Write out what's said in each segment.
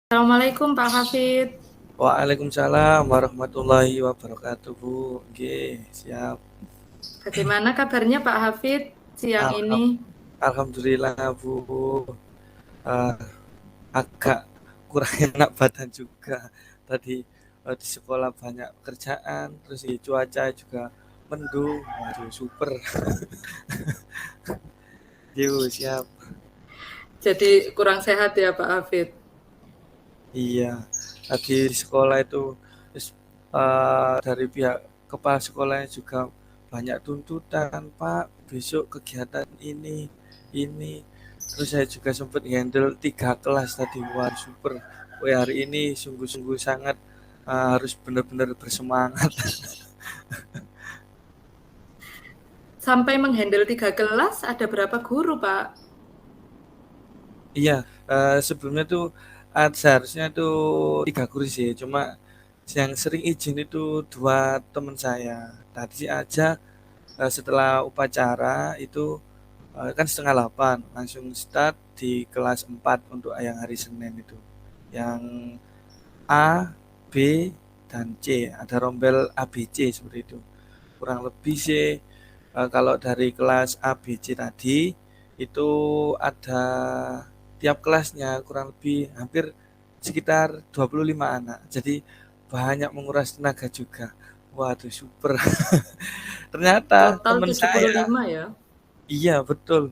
Assalamualaikum Pak Hafid. Waalaikumsalam warahmatullahi wabarakatuh, Bu. Nggih, siap. Bagaimana kabarnya Pak Hafid siang ini? Alham Alhamdulillah, Bu. Eh, Agak kurang enak badan juga. Tadi di sekolah banyak kerjaan, terus di cuaca juga mendung. Waduh, super. Yuk, siap. Jadi kurang sehat ya Pak Hafid. Iya, tadi di sekolah itu dari pihak kepala sekolahnya juga banyak tuntutan, Pak. Besok kegiatan ini. Terus saya juga sempat handle 3 kelas tadi. Wah, super. Wah, hari ini sungguh-sungguh sangat harus benar-benar bersemangat. Sampai menghandle 3 kelas, ada berapa guru Pak? Iya, sebelumnya tuh seharusnya tuh 3 kursi, cuma yang sering izin itu 2 teman saya. Tadi aja setelah upacara itu kan setengah 8 langsung start di kelas 4 untuk yang hari Senin itu. Yang A, B, dan C. Ada rombel ABC seperti itu. Kurang lebih sih kalau dari kelas ABC tadi itu ada tiap kelasnya kurang lebih hampir sekitar 25 anak. Jadi banyak menguras tenaga juga. Waduh, super. Ternyata Total teman saya, 75 ya. iya betul.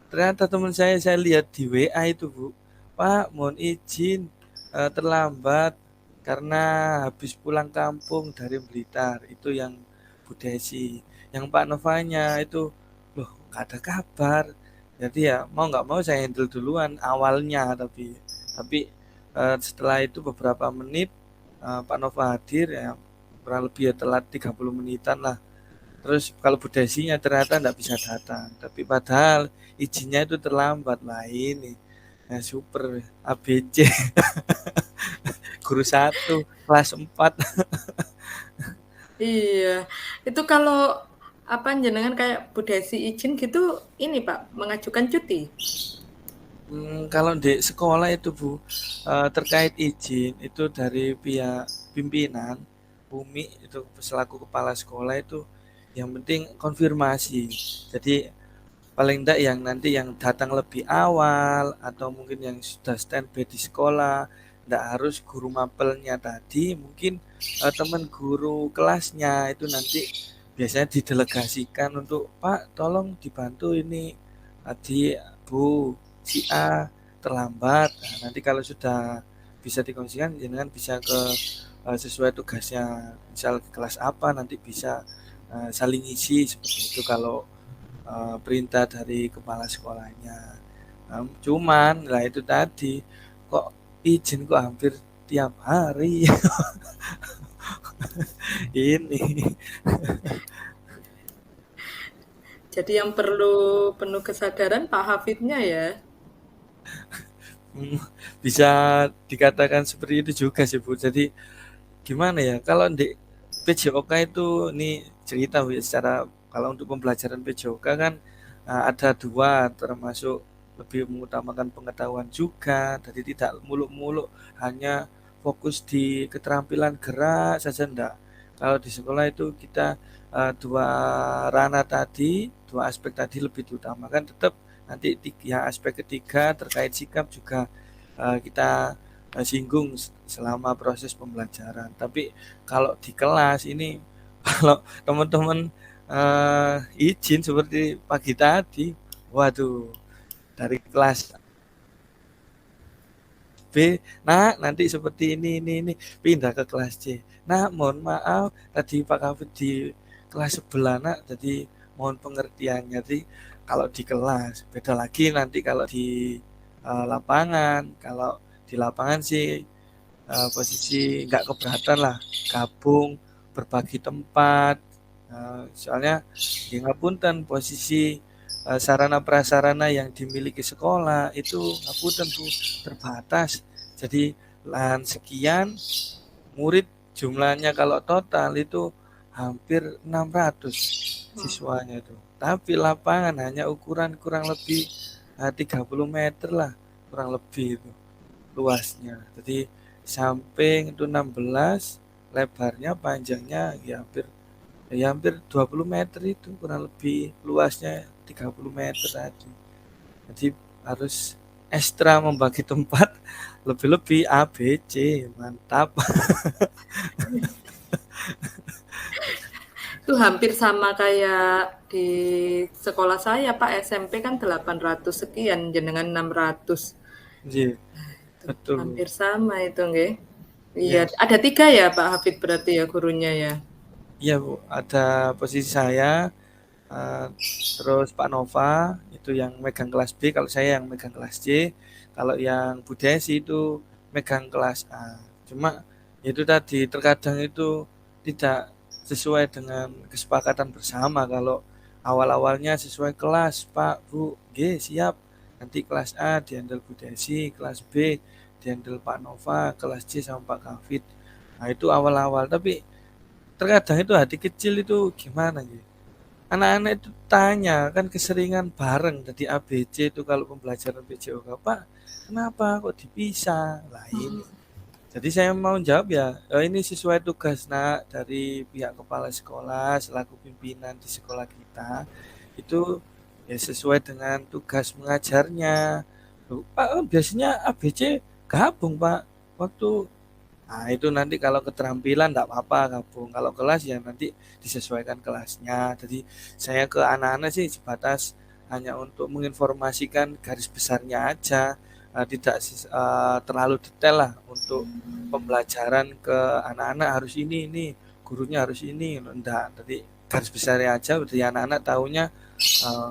Ternyata teman saya lihat di WA itu, Bu. Pak, mohon izin terlambat karena habis pulang kampung dari Blitar. Itu yang Bu Desi. Yang Pak Novanya itu, loh, gak ada kabar. Jadi ya mau nggak mau saya handle duluan awalnya, tapi setelah itu beberapa menit Pak Nova hadir ya, kurang lebih ya telat 30 menitan lah. Terus kalau Bu Desinya ternyata nggak bisa datang, tapi padahal izinnya itu terlambat lah ini. Nah, super ABC guru 1 kelas 4. Iya, itu kalau apa jenengan kayak Bu Desi izin gitu, ini Pak mengajukan cuti. Kalau di sekolah itu, Bu, terkait izin itu dari pihak pimpinan Bumi itu selaku kepala sekolah itu yang penting konfirmasi. Jadi paling enggak yang nanti yang datang lebih awal atau mungkin yang sudah standby di sekolah, enggak harus guru mapelnya tadi, mungkin teman guru kelasnya itu nanti biasanya didelegasikan untuk Pak tolong dibantu ini tadi Bu si A terlambat. Nah, nanti kalau sudah bisa dikondisikan jangan bisa ke sesuai tugasnya, misal kelas apa nanti bisa saling isi seperti itu kalau perintah dari kepala sekolahnya. Cuman lah itu tadi kok izin kok hampir tiap hari ini. Jadi yang perlu penuh kesadaran Pak Hafidnya ya. Bisa dikatakan seperti itu juga sih, Bu. Jadi gimana ya, kalau di PJOK itu ini cerita Bu, secara kalau untuk pembelajaran PJOK kan ada 2, termasuk lebih mengutamakan pengetahuan juga, jadi tidak muluk-muluk hanya fokus di keterampilan gerak saja enggak. Kalau di sekolah itu kita 2 ranah tadi, 2 aspek tadi lebih diutamakan, tetap nanti yang aspek ketiga terkait sikap juga kita singgung selama proses pembelajaran. Tapi kalau di kelas ini kalau teman-teman izin seperti pagi tadi, waduh, dari kelas B, nah nanti seperti ini, pindah ke kelas C. Nah, mohon maaf, tadi Pak Kafid di kelas sebelah, nak, jadi mohon pengertiannya. Jadi kalau di kelas, beda lagi nanti kalau di lapangan. Kalau di lapangan sih posisi nggak keberatan lah, gabung, berbagi tempat. Soalnya ya ngapunten posisi sarana prasarana yang dimiliki sekolah itu ngapunten Bu terbatas. Jadi lahan sekian, murid jumlahnya kalau total itu hampir 600 siswanya itu. Tapi lapangan hanya ukuran kurang lebih 30 meter lah kurang lebih itu. luasnya. Jadi samping itu 16, lebarnya, panjangnya ya hampir 20 meter itu kurang lebih, luasnya 30 meter tadi. Jadi harus ekstra membagi tempat lebih-lebih A, B, C, mantap. Itu hampir sama kayak di sekolah saya, Pak. SMP kan 800 sekian, jenengan 600. Iya, Itu betul. hampir sama itu, nggih. Iya, Ya, ada 3 ya Pak Hafid berarti ya gurunya ya? iya Bu, ada posisi saya, eh, terus Pak Nova itu yang megang kelas B, kalau saya yang megang kelas C, kalau yang Bu Desi itu megang kelas A. Cuma itu tadi terkadang itu tidak sesuai dengan kesepakatan bersama. Kalau awal-awalnya sesuai kelas, Pak, Bu, G, siap. Nanti kelas A dihandle Bu Desi, kelas B dihandle Pak Nova, kelas C sama Pak Kafid. Nah, itu awal-awal. Tapi terkadang itu hati kecil itu gimana gitu. Anak-anak itu tanya kan keseringan bareng jadi ABC itu kalau pembelajaran PJOK, Pak, kenapa kok dipisah? Lah ini. Jadi saya mau jawab ya, ini sesuai tugas nak dari pihak kepala sekolah selaku pimpinan di sekolah kita. Itu ya sesuai dengan tugas mengajarnya. Loh, Pak, biasanya ABC gabung, Pak. Waktu Nah, itu nanti kalau keterampilan enggak apa-apa gabung. Kalau kelas ya nanti disesuaikan kelasnya. Jadi saya ke anak-anak sih sebatas hanya untuk menginformasikan garis besarnya aja. Tidak terlalu detail lah untuk pembelajaran ke anak-anak harus ini, gurunya harus ini. Enggak. Jadi garis besarnya aja. Jadi anak-anak tahunya, eh,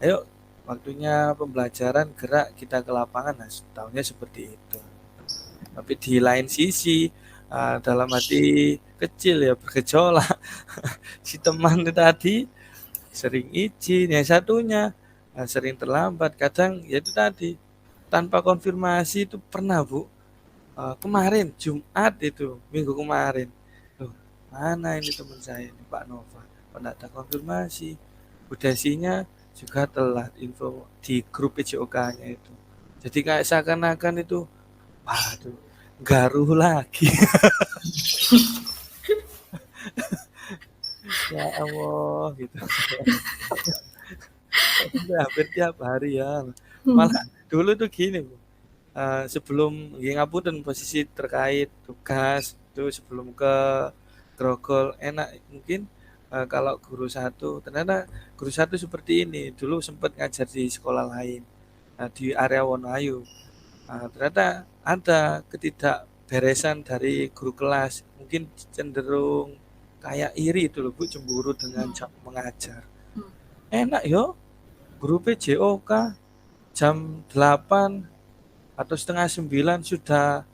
ayo waktunya pembelajaran gerak kita ke lapangan. Nah, tahunya seperti itu. Tapi di lain sisi, dalam hati kecil ya bergejolak. Si teman itu tadi sering izin, yang satunya sering terlambat. Kadang ya itu tadi tanpa konfirmasi itu pernah Bu. Kemarin Jumat itu minggu kemarin. Loh, mana ini teman saya ini Pak Nova? Kok enggak ada konfirmasi? Budasinya juga telat info di grup PJOK-nya itu. Jadi kayak seakan-akan itu, waduh, garuh lagi. Ya Allah gitu. Sampai hampir tiap hari ya. Malah dulu tuh gini Bu, sebelum nggih ngapunten posisi terkait tugas itu sebelum ke Grogol enak mungkin, kalau guru satu ternyata guru satu seperti ini, dulu sempat ngajar di sekolah lain, di area Wonoayu. Ternyata ada ketidakberesan dari guru kelas, mungkin cenderung kayak iri itu loh Bu, cemburu dengan jam mengajar. Enak yo, guru PJOK jam 8 atau setengah 9 sudah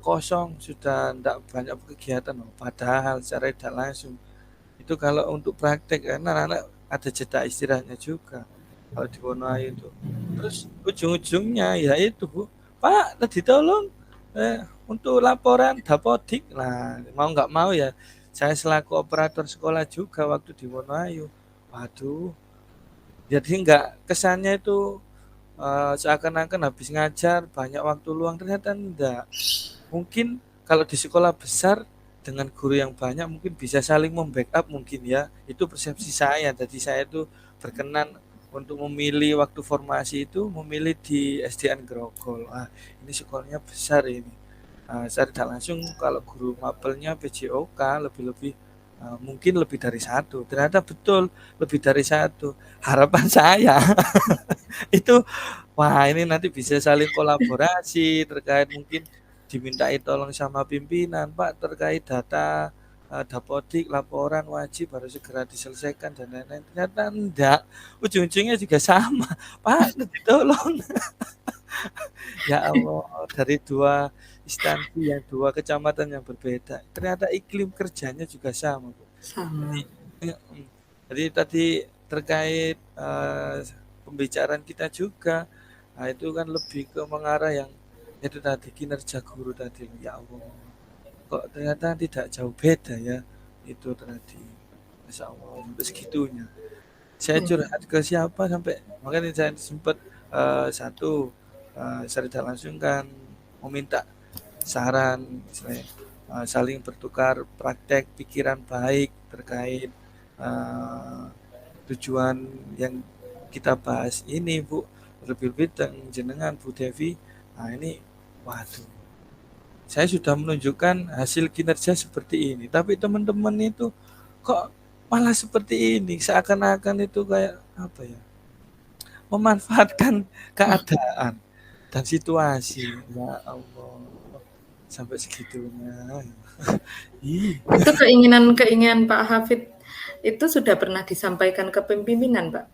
kosong, sudah tidak banyak kegiatan loh. Padahal secara tidak langsung itu kalau untuk praktek kan anak-anak ada jeda istirahatnya juga kalau di Wonoayu itu. Terus ujung-ujungnya ya itu Bu, Pak tadi tolong untuk laporan dapodik. Nah mau nggak mau ya saya selaku operator sekolah juga waktu di Wonoayu. Waduh, jadi nggak kesannya itu seakan-akan habis ngajar banyak waktu luang, ternyata enggak. Mungkin kalau di sekolah besar dengan guru yang banyak mungkin bisa saling membackup mungkin ya. Itu persepsi saya. Jadi saya itu berkenan untuk memilih waktu formasi itu memilih di SDN Grogol. Ini sekolahnya besar ini. Saya tidak langsung kalau guru mapelnya PJOK lebih-lebih mungkin lebih dari satu. Ternyata betul lebih dari satu. Harapan saya itu wah ini nanti bisa saling kolaborasi terkait mungkin dimintai tolong sama pimpinan Pak terkait data dapodik laporan wajib harus segera diselesaikan dan lain-lain. Ternyata enggak, ujung-ujungnya juga sama. Pak tolong. Ya Allah, dari dua instansi yang dua kecamatan yang berbeda ternyata iklim kerjanya juga sama Bu. Jadi Sama. jadi tadi terkait pembicaraan kita juga, nah itu kan lebih ke mengarah yang itu tadi kinerja guru tadi. Ya Allah, kok ternyata tidak jauh beda ya itu tadi. Masya Allah, sampai segitunya. Saya Iya. curhat ke siapa sampai makanya saya sempat satu, secara tidak langsung kan meminta saran, misalnya saling bertukar praktek pikiran baik terkait uh, tujuan yang kita bahas ini Bu, lebih-lebih jenengan Bu Devi. Nah ini, waduh, saya sudah menunjukkan hasil kinerja seperti ini, tapi teman-teman itu kok malah seperti ini, seakan-akan itu kayak apa ya, memanfaatkan keadaan dan situasi. Ya Allah, sampai segitunya. Ih. Itu keinginan-keinginan Pak Hafid itu sudah pernah disampaikan ke pimpinan, Pak?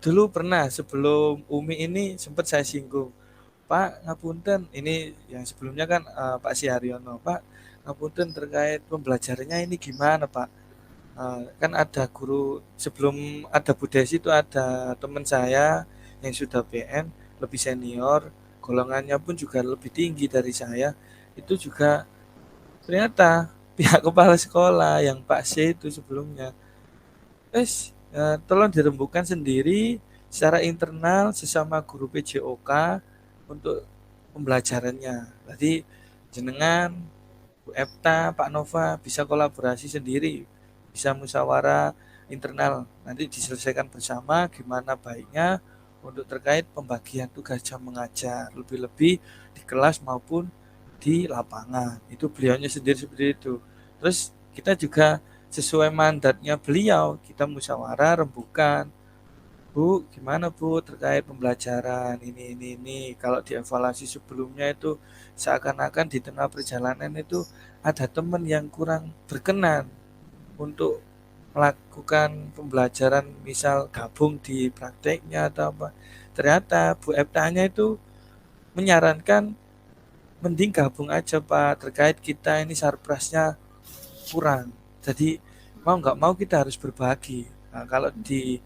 Dulu pernah sebelum Umi ini sempat saya singgung, Pak ngapunten, ini yang sebelumnya kan Pak Siharyono, Pak ngapunten terkait pembelajarannya ini gimana Pak? Kan ada guru sebelum ada Bu Desi itu ada teman saya yang sudah PN lebih senior, golongannya pun juga lebih tinggi dari saya. Itu juga ternyata pihak kepala sekolah yang Pak C itu sebelumnya, tolong dirembukan sendiri secara internal sesama guru PJOK untuk pembelajarannya. Berarti jenengan, Bu Epta, Pak Nova bisa kolaborasi sendiri, bisa musyawarah internal. Nanti diselesaikan bersama gimana baiknya untuk terkait pembagian tugas jam mengajar, lebih-lebih di kelas maupun di lapangan. Itu beliaunya sendiri seperti itu. Terus kita juga sesuai mandatnya beliau, kita musyawarah rembukan. Bu, gimana Bu terkait pembelajaran ini. Kalau dievaluasi sebelumnya itu seakan-akan di tengah perjalanan itu ada teman yang kurang berkenan untuk melakukan pembelajaran, misal gabung di prakteknya atau apa. Ternyata Bu Eptanya itu menyarankan mending gabung aja Pak, terkait kita ini sarprasnya kurang. Jadi mau nggak mau kita harus berbagi. Nah, kalau di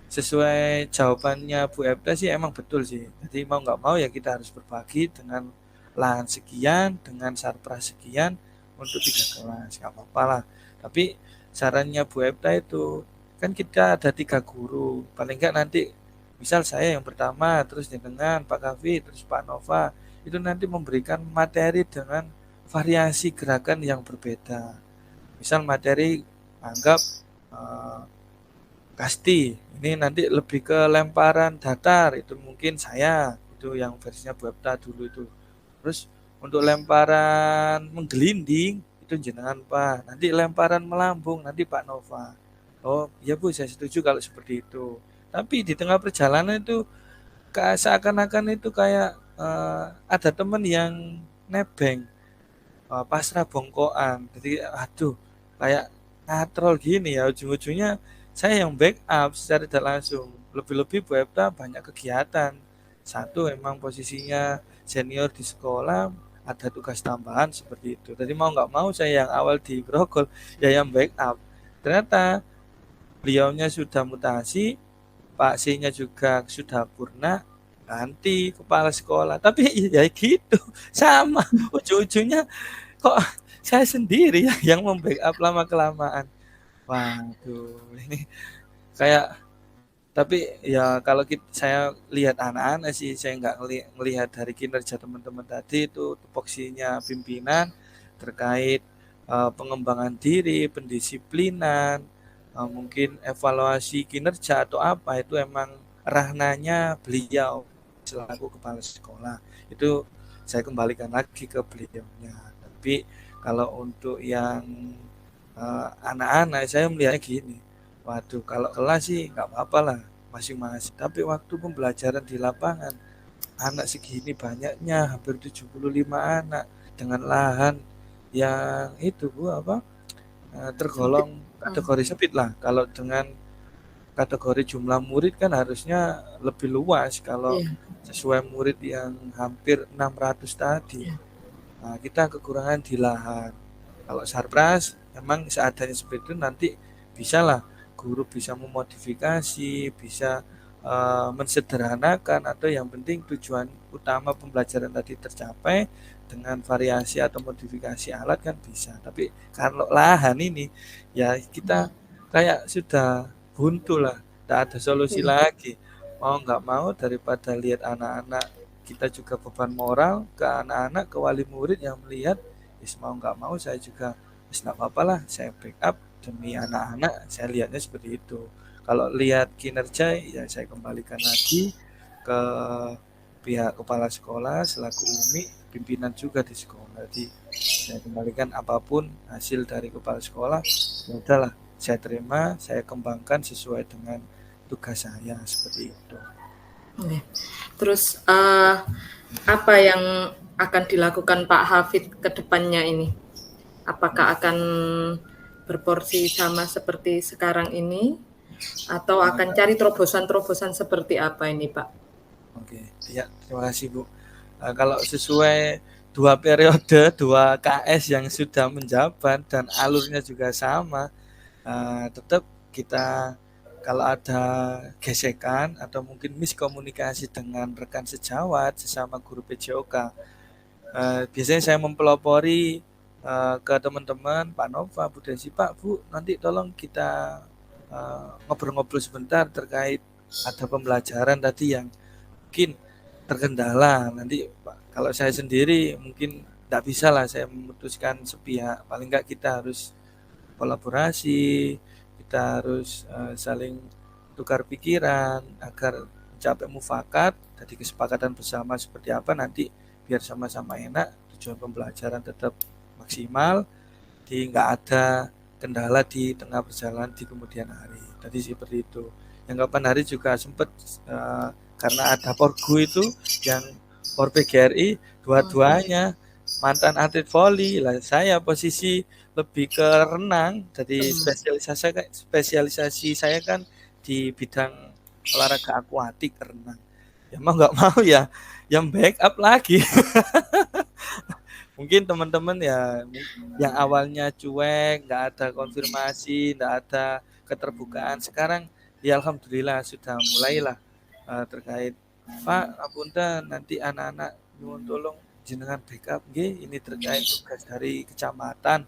sesuai jawabannya Bu Epta sih emang betul sih. Jadi mau nggak mau ya kita harus berbagi dengan lahan sekian, dengan sarpras sekian untuk 3 kelas. Nggak apa-apa lah. Tapi sarannya Bu Epta itu kan kita ada 3 guru. Paling nggak nanti misal saya yang pertama, terus dengan Pak Kavi, terus Pak Nova. Itu nanti memberikan materi dengan variasi gerakan yang berbeda. Misal materi anggap eh, kasti, ini nanti lebih ke lemparan datar, itu mungkin saya, itu yang versinya Buapta dulu itu. Terus untuk lemparan menggelinding, itu jenengan Pak. Nanti lemparan melambung, nanti Pak Nova. Oh iya Bu, saya setuju kalau seperti itu. Tapi di tengah perjalanan itu seakan-akan itu kayak ada teman yang nebeng, pasrah bongkoan. Jadi aduh, kayak ngatrol gini ya, ujung-ujungnya saya yang backup secara tidak langsung. Lebih-lebih Bu Epta banyak kegiatan. Satu emang posisinya senior di sekolah, ada tugas tambahan seperti itu. Jadi mau nggak mau saya yang awal di Grogol ya yang backup. Ternyata beliaunya sudah mutasi, Pak C-nya juga sudah purna, ganti kepala sekolah. Tapi ya gitu, sama. Ujung-ujungnya kok saya sendiri ya yang membackup lama kelamaan. Waduh, ini kayak, tapi ya kalau saya lihat anak-anak sih, saya nggak ngelihat dari kinerja teman-teman tadi itu tupoksinya pimpinan terkait pengembangan diri, pendisiplinan, mungkin evaluasi kinerja atau apa, itu emang ranahnya beliau selaku kepala sekolah. Itu saya kembalikan lagi ke beliaunya. Tapi kalau untuk yang anak-anak saya melihatnya gini, waduh kalau kelas sih nggak apa-apa lah masing-masing. Tapi waktu pembelajaran di lapangan, anak segini banyaknya, hampir 75 anak dengan lahan yang itu Bu apa Sempit. tergolong Hmm. kategori sempit lah. Kalau dengan kategori jumlah murid kan harusnya lebih luas kalau Iya, sesuai murid yang hampir 600 tadi. iya. Nah, kita kekurangan di lahan. Kalau sarpras, memang seadanya seperti itu nanti bisalah guru bisa memodifikasi, bisa mensederhanakan, atau yang penting tujuan utama pembelajaran tadi tercapai dengan variasi atau modifikasi alat kan bisa. Tapi kalau lahan ini ya kita Hmm. kayak sudah buntu lah, tidak ada solusi Iya. lagi. Mau nggak mau daripada lihat anak-anak kita juga beban moral ke anak-anak, ke wali murid yang melihat, wis mau nggak mau saya juga wis nggak apa-apa lah, saya backup demi anak-anak, saya lihatnya seperti itu. Kalau lihat kinerja ya saya kembalikan lagi ke pihak kepala sekolah selaku UMI, pimpinan juga di sekolah. Jadi saya kembalikan apapun hasil dari kepala sekolah, ya udahlah saya terima, saya kembangkan sesuai dengan tugas saya seperti itu. Oke. Terus apa yang akan dilakukan Pak Hafid ke depannya ini? Apakah akan berporsi sama seperti sekarang ini atau akan cari terobosan-terobosan seperti apa ini, Pak? Oke, ya terima kasih Bu. Kalau sesuai 2 periode, 2 KS yang sudah menjabat dan alurnya juga sama, tetap kita kalau ada gesekan atau mungkin miskomunikasi dengan rekan sejawat sesama guru PJOK, biasanya saya mempelopori ke teman-teman, Pak Nova, Bu Desi, Pak, Bu, nanti tolong kita ngobrol-ngobrol sebentar terkait ada pembelajaran tadi yang mungkin terkendala. Nanti kalau saya sendiri mungkin tidak bisa lah saya memutuskan sepihak. Paling enggak kita harus kolaborasi, kita harus saling tukar pikiran agar mencapai mufakat. Jadi kesepakatan bersama seperti apa nanti biar sama-sama enak, tujuan pembelajaran tetap maksimal, di nggak ada kendala di tengah perjalanan di kemudian hari. Tadi seperti itu. Yang kapan hari juga sempat karena ada Porgu itu yang Por PGRI dua-duanya mantan atlet voli lah, saya posisi lebih ke renang, jadi spesialisasi saya kan di bidang olahraga akuatik renang. Ya mau nggak mau ya yang backup lagi. Mungkin teman-teman ya yang awalnya cuek, nggak ada konfirmasi, nggak ada keterbukaan, sekarang ya alhamdulillah sudah mulailah terkait Pak Apunten nanti anak-anak nyuwun tolong jenengan backup nggih, ini terkait tugas dari kecamatan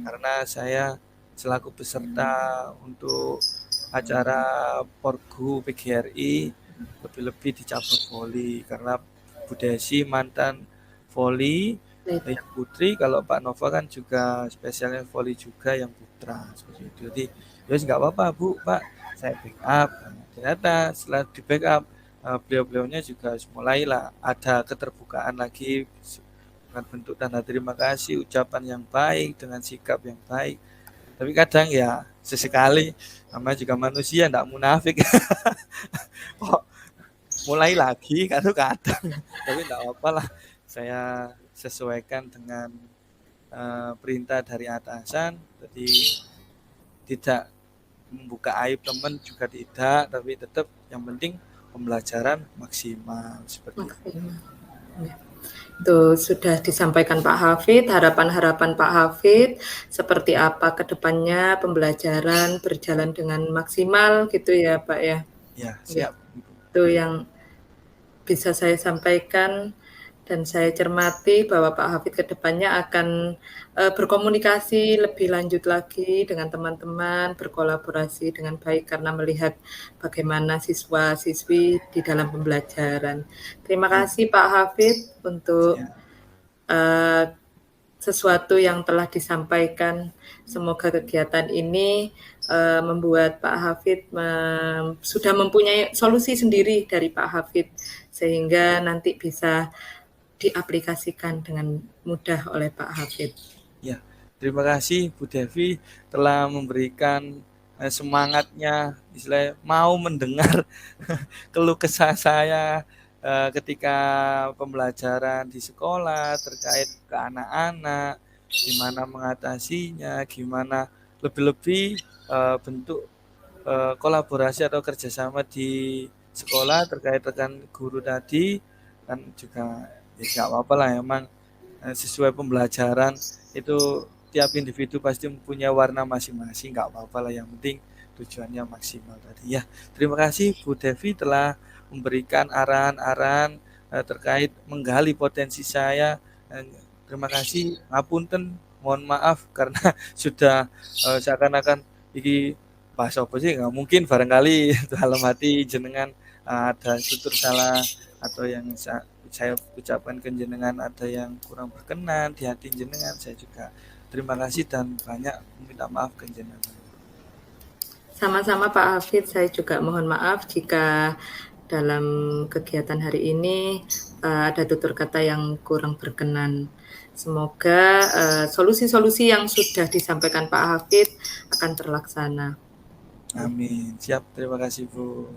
karena saya selaku peserta untuk acara Porgu PGRI lebih-lebih di cabang voli karena Bu Desi mantan voli yang putri, kalau Pak Nova kan juga spesialnya voli juga yang putra seperti itu. Jadi ya nggak apa-apa Bu, Pak, saya backup. Nah, ternyata setelah di backup beliau-beliaunya juga mulailah ada keterbukaan lagi dengan bentuk tanda terima kasih, ucapan yang baik, dengan sikap yang baik. Tapi kadang ya sesekali namanya juga manusia, enggak munafik. Kok mulai lagi kadang-kadang. Tapi enggak apa-apa lah. Saya sesuaikan dengan perintah dari atasan. Jadi tidak membuka aib teman juga tidak, tapi tetap yang penting pembelajaran maksimal seperti itu. Itu sudah disampaikan Pak Hafid, harapan-harapan Pak Hafid seperti apa ke depannya pembelajaran berjalan dengan maksimal gitu ya Pak ya. Ya, siap. Itu yang bisa saya sampaikan dan saya cermati bahwa Pak Hafid ke depannya akan berkomunikasi lebih lanjut lagi dengan teman-teman, berkolaborasi dengan baik karena melihat bagaimana siswa-siswi di dalam pembelajaran. Terima kasih Pak Hafid untuk sesuatu yang telah disampaikan. Semoga kegiatan ini membuat Pak Hafid sudah mempunyai solusi sendiri dari Pak Hafid sehingga nanti bisa diaplikasikan dengan mudah oleh Pak Hafid. Ya, terima kasih Bu Devi telah memberikan semangatnya, istilahnya mau mendengar keluh kesah saya ketika pembelajaran di sekolah terkait ke anak-anak, gimana mengatasinya, gimana lebih-lebih bentuk kolaborasi atau kerjasama di sekolah terkait rekan guru tadi kan juga ya nggak apa-apa lah, emang sesuai pembelajaran itu tiap individu pasti mempunyai warna masing-masing, nggak apa-apa lah, yang penting tujuannya maksimal tadi ya. Terima kasih Bu Devi telah memberikan arahan-arahan terkait menggali potensi saya. Terima kasih, ngapunten, mohon maaf karena sudah seakan-akan iki bahasa apa sih, nggak mungkin barangkali dalam hati jenengan ada tutur salah atau yang saya ucapkan ke jenengan ada yang kurang berkenan di hati jenengan, saya juga terima kasih dan banyak minta maaf ke jenengan. Sama-sama Pak Hafid, saya juga mohon maaf jika dalam kegiatan hari ini ada tutur kata yang kurang berkenan. Semoga solusi-solusi yang sudah disampaikan Pak Hafid akan terlaksana. Amin. Siap, terima kasih Bu.